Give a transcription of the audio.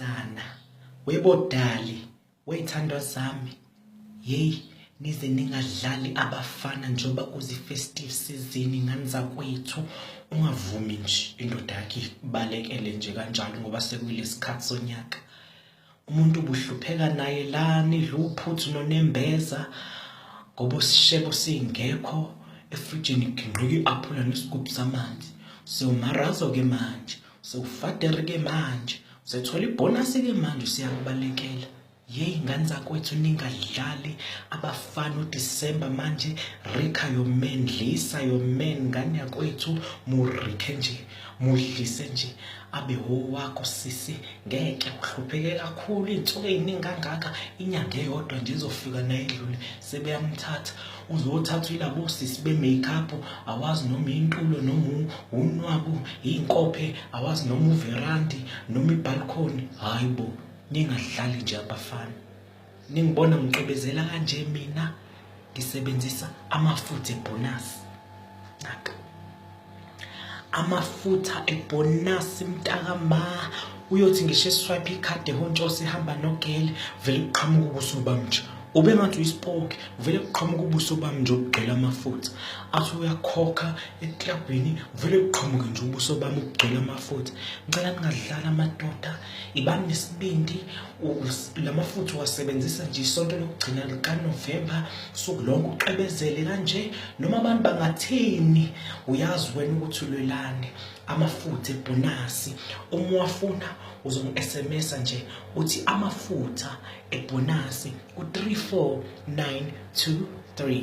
Sana, webodali, wey'thandwa zami, yeyi nize ningadlali abafana njengoba kuzi-festive season ngani zakwethu. Ungavumi nje indoda yakhe ibalekele nje kanjalo ngoba sekuyilesikhathi sonyaka. Umuntu ubuhlupheka naye lana idla uphuthu nonembeza ngoba usishebo singekho efrijini ginqika i-aphula nesigubhu samanzi. Sewumarazo-ke manje, sewufadere-ke manje, usethola ibhonasi-ke manje usiyakubalekela. Yeyi ngani zakwethu ningadlali abafana uDisemba manje. Rica your man, dlisa your man, ngani yakwethu murike nje, mudlise nje abe wakho sisi. Ngeke uhlupheke kakhulu iy'nsuku ey'ningi kangaka, inyanga eyodwa nje izofika naye edlule sebeyamthatha. Uzothatha ilabo sisi be-make-up, awazi noma intulo noma unwabu, iy'nkophe, awazi noma uverandi noma ibhalkhoni. Hayi bo, ningadlali nje abafana. Ningibona ngiqebezela kanje mina ngisebenzisa amafutha ebhonasi. Naka amafutha ebhonasi mtaka ma. Uyothi ngisho eswipe ikhadi ehontshose ihamba nogele, vele kuqhamuka ubuso bami nje. Ube ngathi uyisipoki, vele kuqhamuka ubuso bami nje okugcwele amafutha. Athi uyakhokha eklabhini, vele kuqhamuke nje ubuso bami ukugcwele amafutha. Ngicela ningadlala amadoda, ibani nesibindi. Lamafutha uwasebenzisa nje isonto lokugcina likaNovemba, usuku lonke uqebezele kanje. Noma abantu bangathini, uyazi wena ukuthi ulwelane. Amafutha ebhonasi, uma uwafuna uzongi-SMS nje uthi amafutha ebhonasi ku 34923.